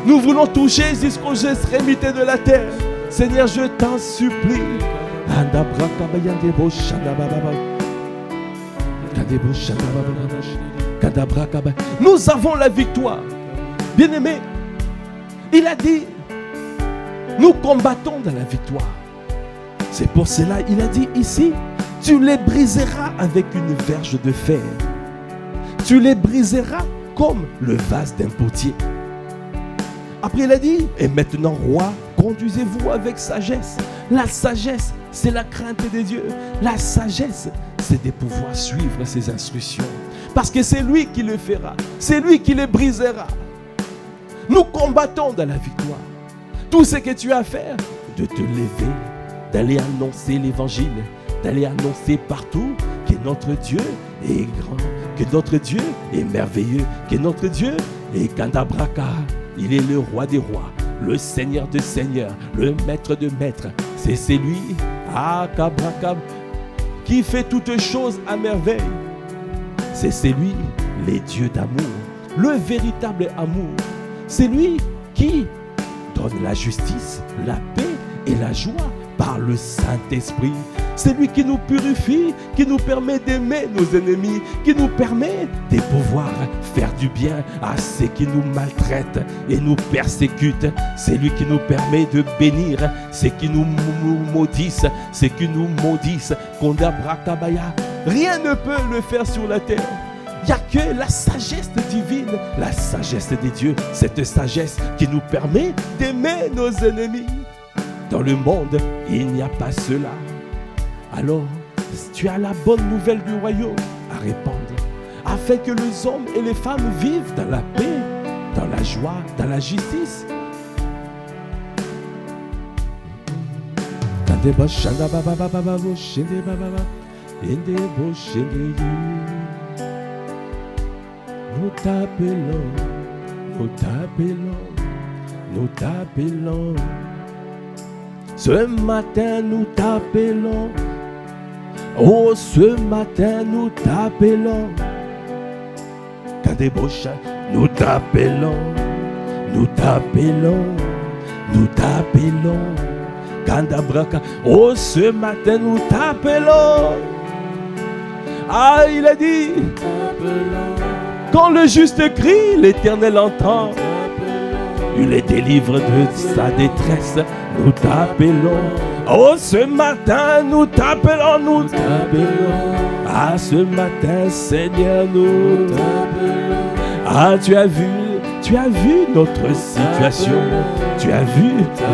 nous voulons toucher jusqu'aux extrémités de la terre. Seigneur, je t'en supplie. Nous avons la victoire. Bien-aimé, il a dit, nous combattons dans la victoire. C'est pour cela il a dit ici, tu les briseras avec une verge de fer. Tu les briseras comme le vase d'un potier. Après il a dit, et maintenant roi, conduisez-vous avec sagesse. La sagesse, c'est la crainte de Dieu. La sagesse, c'est de pouvoir suivre ses instructions. Parce que c'est lui qui le fera. C'est lui qui les brisera. Nous combattons dans la victoire. Tout ce que tu as à faire, de te lever, d'aller annoncer l'évangile, d'aller annoncer partout que notre Dieu est grand, que notre Dieu est merveilleux, que notre Dieu est Kandabraka. Il est le roi des rois, le Seigneur des seigneurs, le maître de maîtres. C'est lui, Kabrakab, qui fait toutes choses à merveille. C'est lui, les dieux d'amour, le véritable amour. C'est lui qui donne la justice, la paix et la joie par le Saint-Esprit. C'est lui qui nous purifie, qui nous permet d'aimer nos ennemis, qui nous permet de pouvoir faire du bien à ceux qui nous maltraitent et nous persécutent. C'est lui qui nous permet de bénir ceux qui nous maudissent, ceux qui nous maudissent. Kondabrakabaya. Rien ne peut le faire sur la terre. Il n'y a que la sagesse divine, la sagesse de Dieu, cette sagesse qui nous permet d'aimer nos ennemis. Dans le monde, il n'y a pas cela. Alors, tu as la bonne nouvelle du royaume à répandre, afin que les hommes et les femmes vivent dans la paix, dans la joie, dans la justice. Nous t'appelons, nous t'appelons, nous t'appelons. Ce matin nous t'appelons. Oh, ce matin nous t'appelons. Kadebosha, nous t'appelons. Nous t'appelons. Nous t'appelons. Kandabraka. Oh, ce matin nous t'appelons. Ah, il a dit. Quand le juste crie, l'Éternel entend. Il les délivre de sa détresse. Nous t'appelons. Oh, ce matin, nous t'appelons, nous t'appelons. Ah, ce matin, Seigneur, nous t'appelons. Ah, tu as vu notre situation. Tu as vu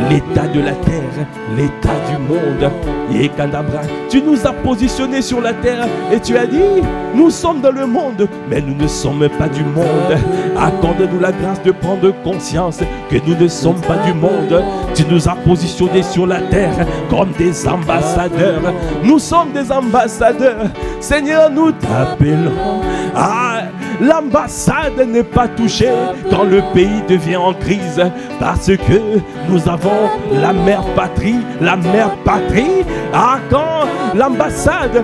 l'état de la terre, l'état du monde. Et Kandabra, tu nous as positionnés sur la terre et tu as dit, nous sommes dans le monde, mais nous ne sommes pas du monde. Accorde-nous la grâce de prendre conscience que nous ne sommes pas du monde. Tu nous as positionnés sur la terre comme des ambassadeurs. Nous sommes des ambassadeurs. Seigneur, nous t'appelons. Ah, l'ambassade n'est pas touchée quand le pays devient en crise, parce que nous avons la mère patrie, la mère patrie. Ah, quand l'ambassade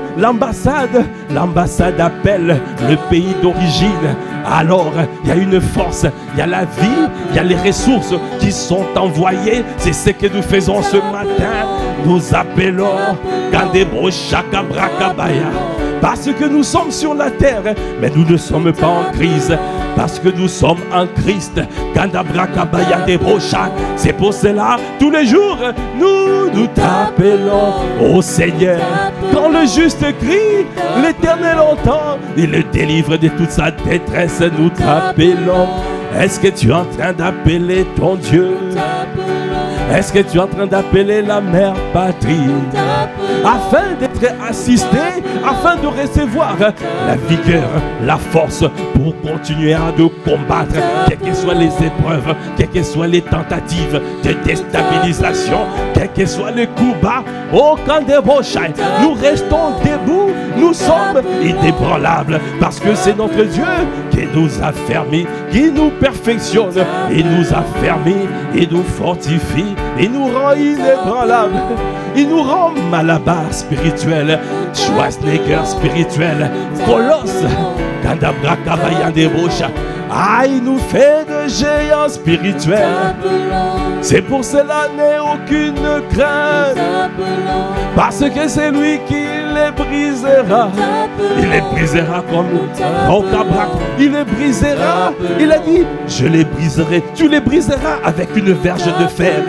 appelle le pays d'origine, alors il y a une force, il y a la vie, il y a les ressources qui sont envoyées. C'est ce que nous faisons ce matin. Nous appelons Kandebo Shakabrakabaya. Parce que nous sommes sur la terre, mais nous ne sommes pas en crise. Parce que nous sommes en Christ. C'est pour cela, tous les jours, nous t'appelons au Seigneur. Quand le juste crie, l'Éternel entend. Il le délivre de toute sa détresse. Nous t'appelons. Est-ce que tu es en train d'appeler ton Dieu? Est-ce que tu es en train d'appeler la mère patrie afin d'être assisté, afin de recevoir la vigueur, la force pour continuer à de combattre, quelles que soient les épreuves, quelles que soient les tentatives de déstabilisation, quels que soient les coups bas, au camp des Bochaï, nous restons debout, nous sommes inébranlables, parce que c'est notre Dieu qui nous affermit, qui nous perfectionne, et nous affermit, et nous fortifie, et nous rend inébranlables. Il nous rend Malabar spirituel, Schwarzenegger spirituel, Colosse, Kadabra Kabayan des Bocha. Ah, il nous fait de géants spirituels. C'est pour cela n'est aucune crainte, parce que c'est lui qui les brisera. Il les brisera comme Rokabrak. Il les brisera. Il a dit, je les briserai. Tu les briseras avec une verge de fer.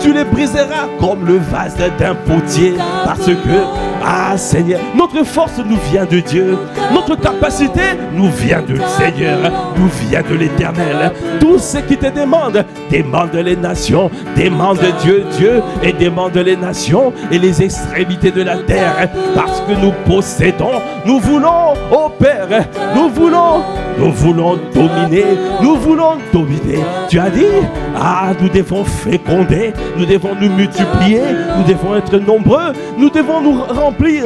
Tu les briseras comme le vase d'un potier. Parce que, ah Seigneur, notre force nous vient de Dieu. Notre capacité nous vient du Seigneur. Nous vient de l'Éternel. Tout ce qui te demande les nations, demande Dieu et demande les nations et les extrémités de la terre. Parce que nous possédons, nous voulons, ô Père, nous voulons dominer. Tu as dit, ah, nous devons féconder, nous devons nous multiplier, nous devons être nombreux, nous devons nous remplir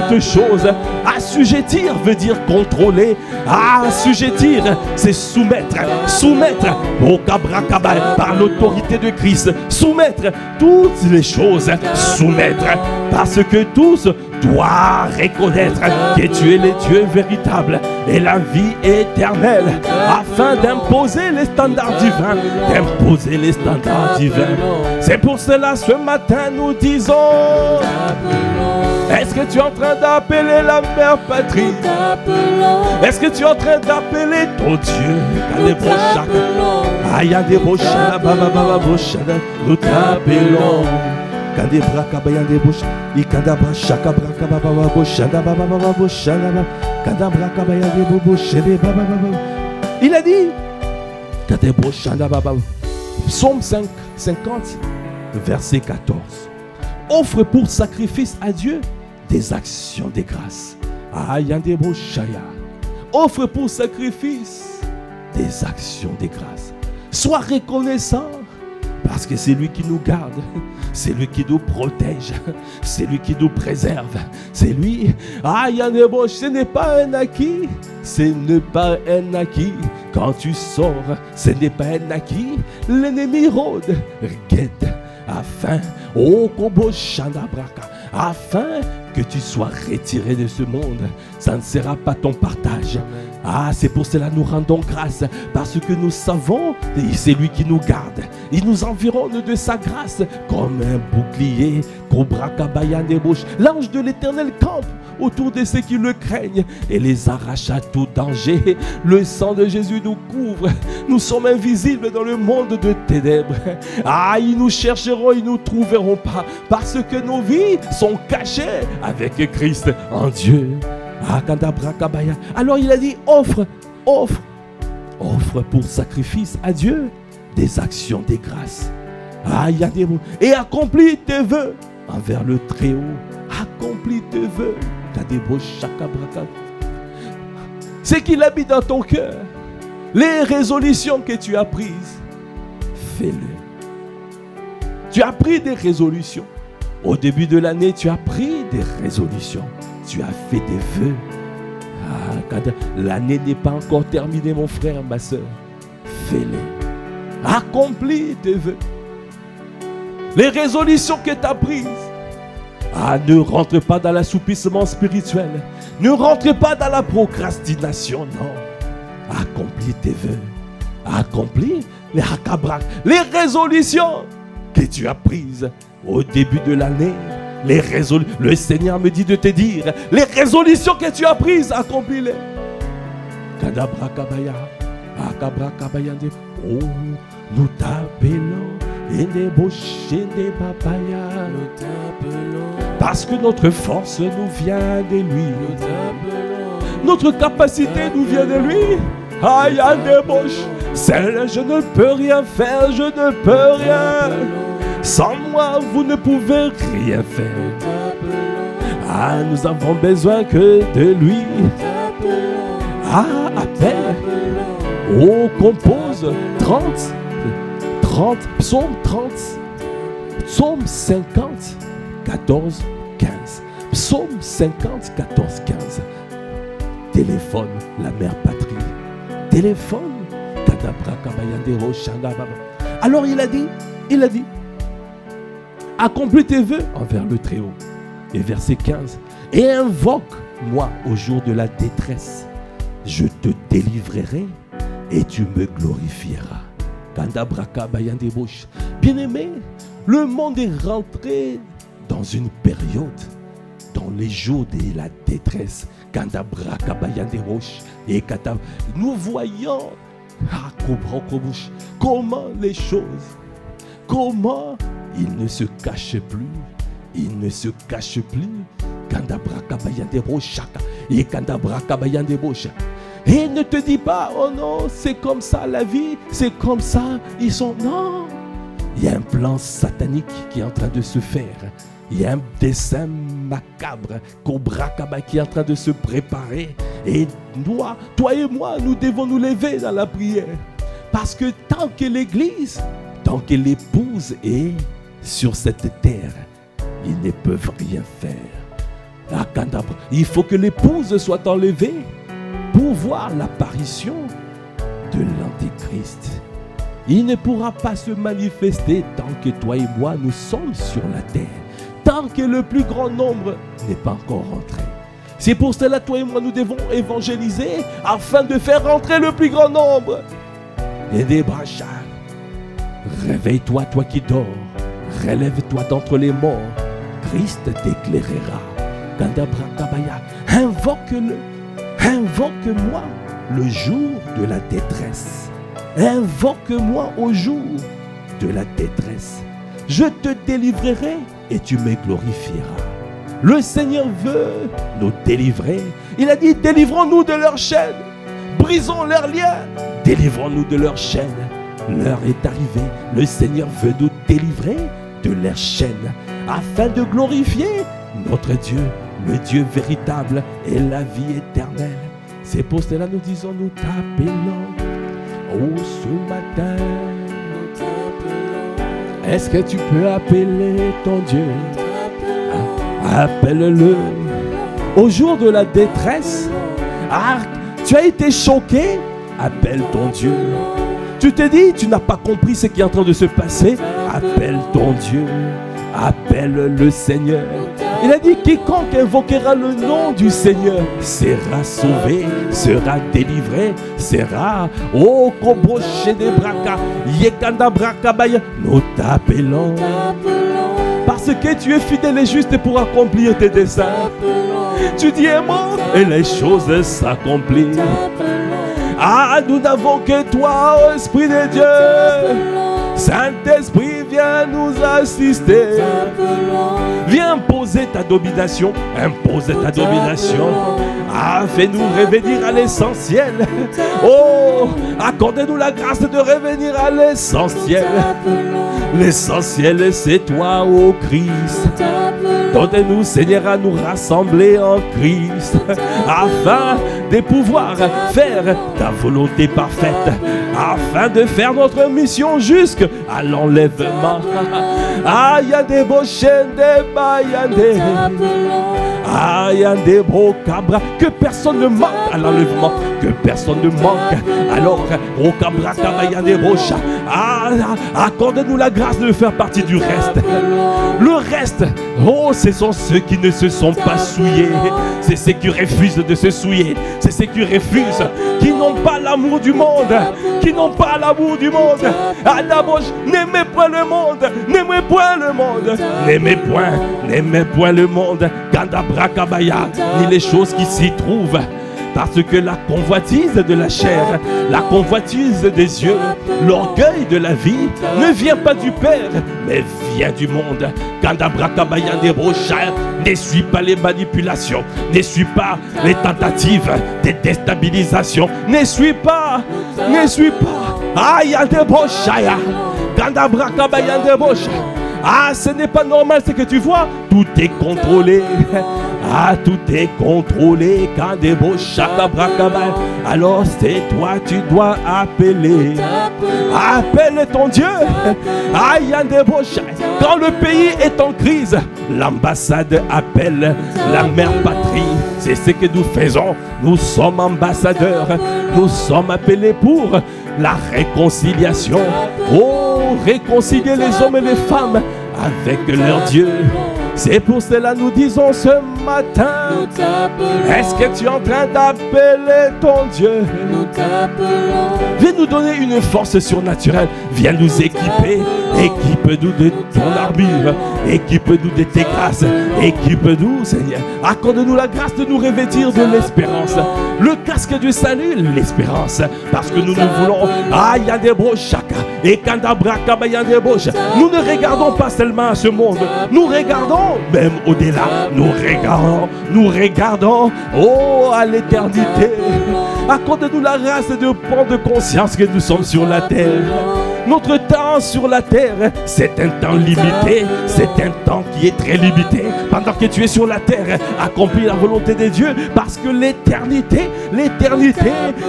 toutes choses. Assujettir veut dire contrôler. Ah, assujettir, c'est soumettre au Kabrakaba par l'autorité de Christ. Soumettre toutes les choses, parce que tous doivent reconnaître que tu es le Dieu véritable et la vie éternelle, afin d'imposer les standards divins, C'est pour cela ce matin nous disons, est-ce que tu es en train d'appeler la mère patrie? Est-ce que tu es en train d'appeler ton Dieu? Nous t'appelons. Il a dit, Psaume 50, verset 14. Offre pour sacrifice à Dieu des actions de grâce. Offre pour sacrifice des actions de grâce. Sois reconnaissant, parce que c'est lui qui nous garde, c'est lui qui nous protège, c'est lui qui nous préserve, c'est lui. Ce n'est pas un acquis, ce n'est pas un acquis. Quand tu sors, ce n'est pas un acquis. L'ennemi rôde, guette, afin, afin que tu sois retiré de ce monde. Ça ne sera pas ton partage. Ah, c'est pour cela que nous rendons grâce, parce que nous savons, et c'est lui qui nous garde. Il nous environne de sa grâce comme un bouclier. L'ange de l'Éternel campe autour de ceux qui le craignent et les arrache à tout danger. Le sang de Jésus nous couvre. Nous sommes invisibles dans le monde de ténèbres. Ah, ils nous chercheront, ils ne nous trouveront pas, parce que nos vies sont cachées avec Christ en Dieu. Alors il a dit, offre pour sacrifice à Dieu des actions de grâce. Et accomplis tes vœux envers le Très-Haut. Accomplis tes vœux. Ce qu'il a mis dans ton cœur, les résolutions que tu as prises, fais-le. Tu as pris des résolutions. Au début de l'année, tu as pris des résolutions. Tu as fait des vœux. L'année n'est pas encore terminée, mon frère, ma soeur. Fais-les. Accomplis tes vœux. Les résolutions que tu as prises. Ne rentre pas dans l'assoupissement spirituel. Ne rentre pas dans la procrastination, non. Accomplis tes vœux. Accomplis les résolutions que tu as prises au début de l'année. Le Seigneur me dit de te dire, les résolutions que tu as prises, accomplis-les. Oh, nous t'appelons, parce que notre force nous vient de lui. Notre capacité nous vient de lui. Seul, je ne peux rien faire, je ne peux rien. Sans moi, vous ne pouvez rien faire. Ah, nous avons besoin que de lui. Ah, appelle. Oh, compose 30, psaume 30, psaume 50, 14, 15. Psaume 50, 14, 15. Téléphone, la mère patrie. Téléphone. Alors il a dit, accomplis tes vœux envers le Très-Haut. Et verset 15, et invoque-moi au jour de la détresse. Je te délivrerai et tu me glorifieras. Bien-aimé, le monde est rentré dans une période, dans les jours de la détresse. Et nous voyons comment les choses, comment il ne se cache plus. Il ne se cache plus. Et ne te dis pas, oh non, c'est comme ça la vie, c'est comme ça, ils sont... Non, il y a un plan satanique qui est en train de se faire. Il y a un dessin macabre, Cobra Kaba, qui est en train de se préparer. Et toi et moi, nous devons nous lever dans la prière. Parce que tant que l'Église, tant que l'épouse est sur cette terre, ils ne peuvent rien faire. Il faut que l'épouse soit enlevée pour voir l'apparition de l'Antéchrist. Il ne pourra pas se manifester tant que toi et moi nous sommes sur la terre, tant que le plus grand nombre n'est pas encore rentré. C'est pour cela toi et moi nous devons évangéliser afin de faire rentrer le plus grand nombre. Et des brachas, réveille-toi toi qui dors, relève-toi d'entre les morts. Christ t'éclairera. Invoque-le. Invoque-moi le jour de la détresse. Invoque-moi au jour de la détresse. Je te délivrerai et tu me glorifieras. Le Seigneur veut nous délivrer. Il a dit, délivrons-nous de leurs chaînes. Brisons leurs liens. Délivrons-nous de leurs chaînes. L'heure est arrivée. Le Seigneur veut nous délivrer de leurs chaînes, afin de glorifier notre Dieu, le Dieu véritable et la vie éternelle. C'est pour cela nous disons, nous t'appelons. Oh, ce matin, est-ce que tu peux appeler ton Dieu? Appelle-le. Au jour de la détresse, tu as été choqué, appelle ton Dieu. Tu te dis, tu n'as pas compris ce qui est en train de se passer, appelle ton Dieu. Appelle le Seigneur. Il a dit, quiconque invoquera le nom du Seigneur sera sauvé, sera délivré, sera au Koboché des Braka, Yekanda Brakabaya. Nous t'appelons parce que tu es fidèle et juste pour accomplir tes desseins. Tu dis un mot et les choses s'accomplissent. Ah, nous n'avons que toi, ô Esprit de Dieu. Saint-Esprit, viens nous assister. Viens imposer ta domination. Impose ta domination. Ah, fais-nous revenir à l'essentiel. Oh, accordez-nous la grâce de revenir à l'essentiel. L'essentiel, c'est toi, ô Christ. Donne-nous, Seigneur, à nous rassembler en Christ, afin de pouvoir faire ta volonté parfaite, afin de faire notre mission jusqu'à l'enlèvement. Ah, il y a des beaux chaînes, des baïandés. Ah, il y a des beaux cabras. Que personne ne manque à l'enlèvement. Que personne ne manque. Alors, au cabra, il y a des beaux chats. Ah, accorde-nous la grâce de faire partie du reste. Le reste, oh, ce sont ceux qui ne se sont pas souillés. C'est ceux qui refusent de se souiller. C'est ceux qui refusent, qui n'ont pas l'amour du monde. Qui n'ont pas l'amour du monde. Ah, d'abord, n'aimez point le monde. N'aimez point le monde. N'aimez point le monde. Gandabrakabaya, ni les choses qui s'y trouvent. Parce que la convoitise de la chair, la convoitise des yeux, l'orgueil de la vie ne vient pas du Père, mais vient du monde. Ne suis pas les manipulations, ne suis pas les tentatives de déstabilisation, ne suis pas. Aïe, des brochaya. Ah, ce n'est pas normal ce que tu vois. Tout est contrôlé. Ah, tout est contrôlé. Alors c'est toi, tu dois appeler. Appelle ton Dieu. Quand le pays est en crise, l'ambassade appelle la mère patrie. C'est ce que nous faisons. Nous sommes ambassadeurs. Nous sommes appelés pour la réconciliation. Oh, réconcilier les hommes et les femmes avec leur Dieu. C'est pour cela nous disons ce matin, est-ce que tu es en train d'appeler ton Dieu? Viens nous donner une force surnaturelle. Viens nous équiper. Équipe-nous de ton armure. Équipe-nous de tes grâces. Équipe-nous, Seigneur. Accorde-nous la grâce de nous revêtir de l'espérance. Le casque du salut, l'espérance. Parce que nous voulons. Et nous ne regardons pas seulement à ce monde. Nous regardons même au-delà. Nous regardons, oh, à l'éternité. Accorde-nous la grâce de prendre conscience que nous sommes sur la terre. Notre temps sur la terre, c'est un temps limité. C'est un temps qui est très limité. Pendant que tu es sur la terre, accomplis la volonté de Dieu. Parce que l'éternité,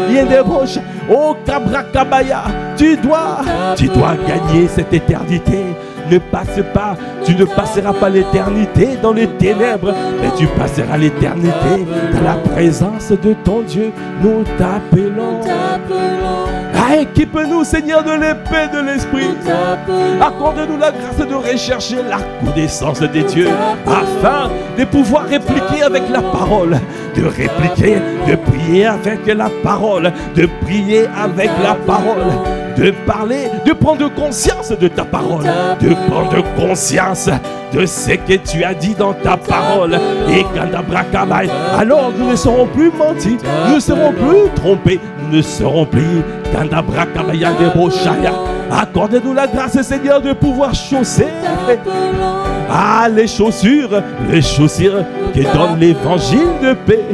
il y a des roches. Oh, Kabrakabaya, tu dois gagner cette éternité. Ne passe pas, tu ne passeras pas l'éternité dans les ténèbres, mais tu passeras l'éternité dans la présence de ton Dieu. Nous t'appelons. Ah, équipe-nous, Seigneur, de l'épée de l'Esprit. Accorde-nous la grâce de rechercher la connaissance de Dieu, afin de pouvoir répliquer avec la parole, de répliquer, de prier avec la parole, de prier avec la parole, de parler, de prendre conscience de ta parole, de prendre conscience de ce que tu as dit dans ta parole. Et alors nous ne serons plus mentis, nous ne serons plus trompés, nous ne serons plus accorde-nous la grâce, Seigneur, de pouvoir chausser les chaussures qui donnent l'évangile de paix,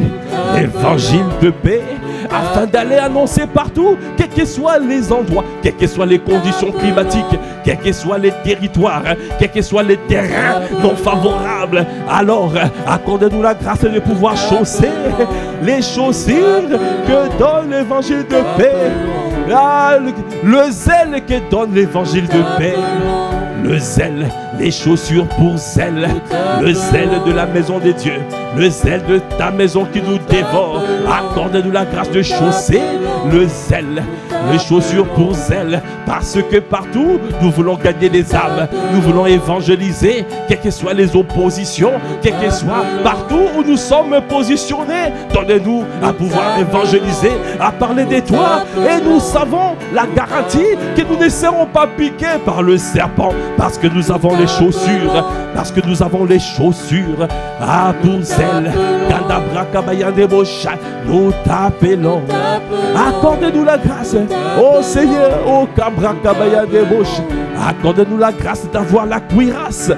l'évangile de paix, afin d'aller annoncer partout, quels que soient les endroits, quelles que soient les conditions climatiques, quels que soient les territoires, quels que soient les terrains non favorables. Alors, accorde-nous la grâce de pouvoir chausser les chaussures que donne l'évangile de paix. Le zèle que donne l'évangile de paix. Le zèle, les chaussures pour zèle, le zèle de la maison de Dieu, le zèle de ta maison qui nous dévore. Accorde-nous la grâce de chausser le zèle, les chaussures pour zèle, parce que partout nous voulons gagner les âmes, nous voulons évangéliser, quelles que soient les oppositions, quelles que soient partout où nous sommes positionnés. Donne-nous à pouvoir évangéliser, à parler de toi, et nous savons la garantie que nous ne serons pas piqués par le serpent, parce que nous avons les chaussures, pour zèle. Nous t'appelons. Accorde-nous la grâce, oh Seigneur, oh Kabrakabaya de Bosch. Accorde-nous la grâce d'avoir la cuirasse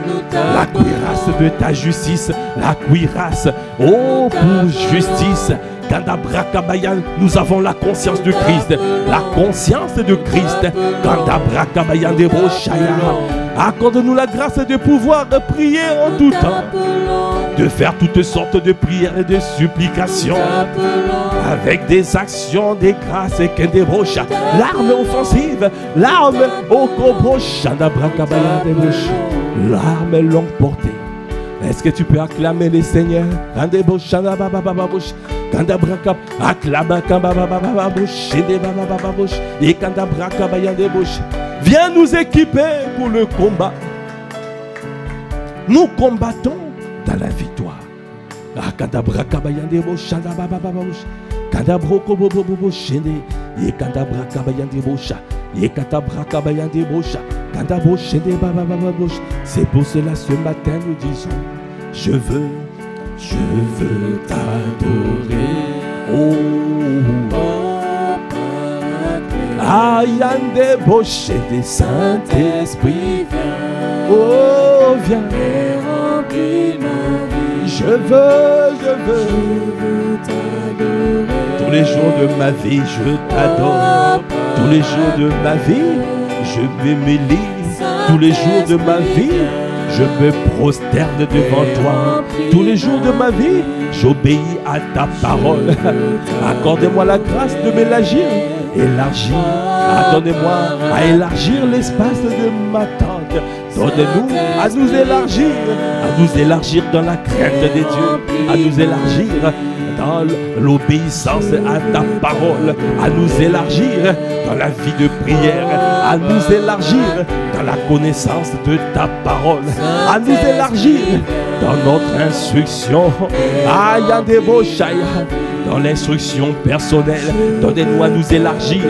de ta justice, la cuirasse, oh, pour justice. Nous avons la conscience de Christ, accorde-nous la grâce de pouvoir prier en tout temps, de faire toutes sortes de prières et de supplications, avec des actions, des grâces et que des roches, l'arme offensive, l'arme au cobroche, l'arme longue portée. Est-ce que tu peux acclamer les seigneurs? Viens nous équiper pour le combat. Nous combattons dans la victoire. C'est pour cela ce matin nous disons, je veux t'adorer. Oh, Ayande Boche des Saint-Esprit, viens. Oh, viens et remplis ma vie. Je veux t'adorer. Tous les jours de ma vie, je t'adore. Tous les jours de ma vie, je m'humilie Tous les jours de ma vie, je me prosterne devant toi. Tous les jours de ma vie, j'obéis à ta parole. Accordez-moi la grâce de m'élargir. Élargir. Donnez-moi à élargir l'espace de ma tente. Donnez-nous à nous élargir dans la crainte des dieux, à nous élargir dans l'obéissance à ta parole, à nous élargir dans la vie de prière, à nous élargir dans la connaissance de ta parole, à nous élargir dans notre instruction. Dans l'instruction personnelle, donnez-nous à nous élargir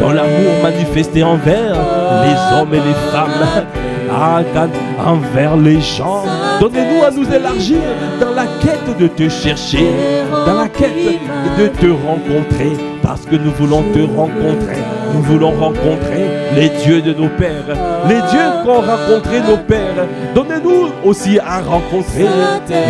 dans l'amour manifesté envers les hommes et les femmes, envers les gens. Donnez-nous à nous élargir dans la quête de te chercher, dans la quête de te rencontrer, parce que nous voulons te rencontrer. Nous voulons rencontrer les dieux de nos pères, les dieux qu'ont rencontré nos pères. Donnez-nous aussi à rencontrer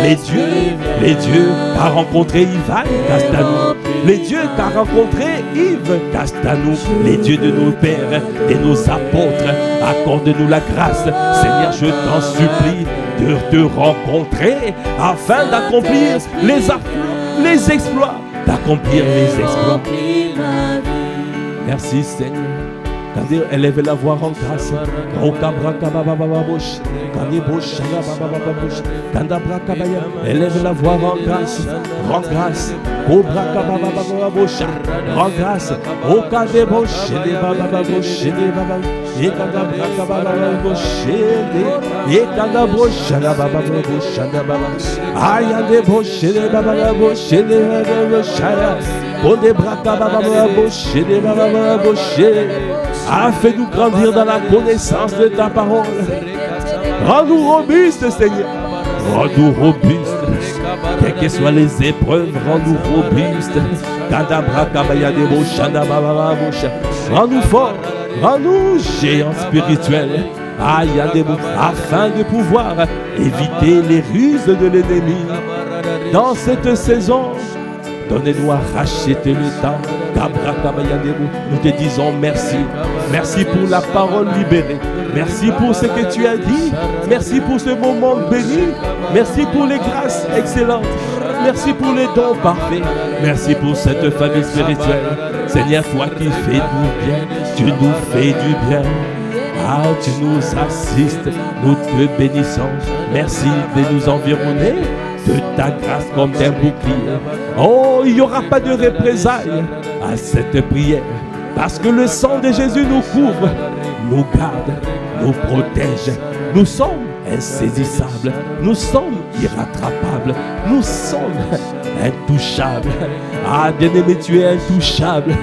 les dieux qu'a rencontré Ivan Castanou, les dieux qu'a rencontré Yves Castanou, les dieux de nos pères et nos apôtres. Accorde-nous la grâce, Seigneur, je t'en supplie, de te rencontrer afin d'accomplir les exploits, d'accomplir les exploits. Merci Seigneur. Élève la voix en grâce. Élève la voix en grâce. Rends grâce. Rends grâce. Fais-nous grandir dans la connaissance de ta parole. Rends-nous robustes, Seigneur. Rends-nous robustes. Quelles que soient les épreuves, rends-nous robustes. Rends-nous forts. Rends-nous géants spirituels. Afin de pouvoir éviter les ruses de l'ennemi. Dans cette saison, donnez-nous à racheter le temps. Nous te disons merci. Merci pour la parole libérée. Merci pour ce que tu as dit. Merci pour ce moment béni. Merci pour les grâces excellentes. Merci pour les dons parfaits. Merci pour cette famille spirituelle. Seigneur, toi qui fais du bien, tu nous fais du bien. Tu nous assistes, nous te bénissons. Merci de nous environner de ta grâce comme d'un bouclier. Oh, il n'y aura pas de représailles à cette prière, parce que le sang de Jésus nous couvre, nous garde, nous protège. Nous sommes insaisissables, nous sommes irrattrapables, nous sommes intouchables. Bien-aimé, tu es intouchable.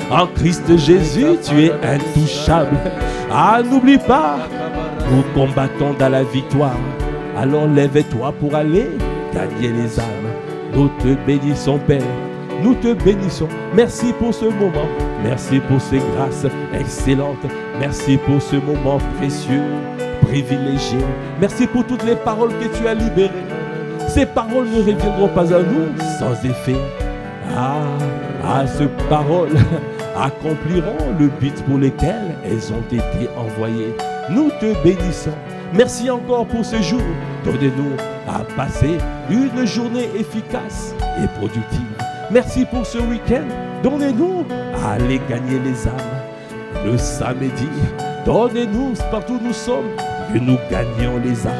En Christ Jésus, tu es intouchable. N'oublie pas, nous combattons dans la victoire. Alors lève-toi pour aller gagner les âmes. Nous te bénissons, Père. Nous te bénissons. Merci pour ce moment. Merci pour ces grâces excellentes. Merci pour ce moment précieux, privilégié. Merci pour toutes les paroles que tu as libérées. Ces paroles ne reviendront pas à nous sans effet. Ces paroles accompliront le but pour lequel elles ont été envoyées. Nous te bénissons. Merci encore pour ce jour. Donnez-nous à passer une journée efficace et productive. Merci pour ce week-end. Donnez-nous à aller gagner les âmes. Le samedi, donnez-nous partout où nous sommes que nous gagnions les âmes.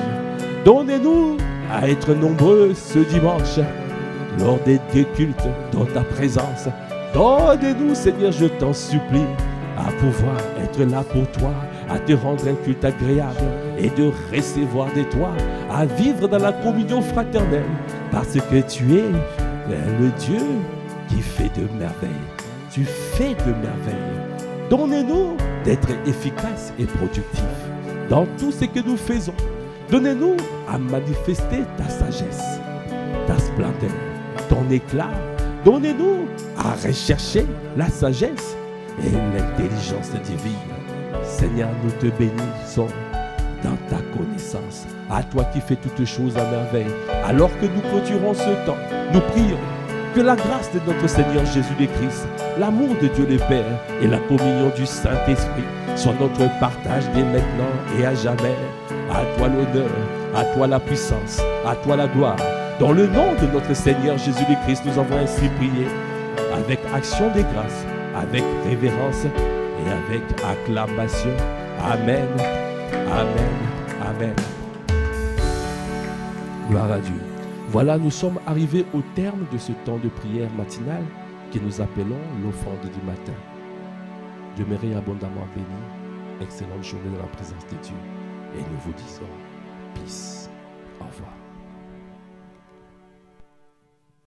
Donnez-nous à être nombreux ce dimanche lors des deux cultes dans ta présence. Donnez-nous, Seigneur, je t'en supplie, à pouvoir être là pour toi, à te rendre un culte agréable et de recevoir de toi, à vivre dans la communion fraternelle, parce que tu es le Dieu qui fait de merveilles. Tu fais de merveilles. Donnez-nous d'être efficaces et productifs dans tout ce que nous faisons. Donnez-nous à manifester ta sagesse, ta splendeur, ton éclat. Donnez-nous à rechercher la sagesse et l'intelligence divine. Seigneur, nous te bénissons dans ta connaissance. À toi qui fais toutes choses à merveille. Alors que nous clôturons ce temps, nous prions que la grâce de notre Seigneur Jésus-Christ, l'amour de Dieu le Père et la communion du Saint-Esprit soit notre partage dès maintenant et à jamais. À toi l'honneur, à toi la puissance, à toi la gloire. Dans le nom de notre Seigneur Jésus-Christ, nous avons ainsi prié, avec action des grâces, avec révérence et avec acclamation. Amen, amen, amen. Gloire à Dieu. Voilà, nous sommes arrivés au terme de ce temps de prière matinale que nous appelons l'offrande du matin. Demeurez abondamment bénis. Excellente journée dans la présence de Dieu. Et nous vous disons peace. Au revoir.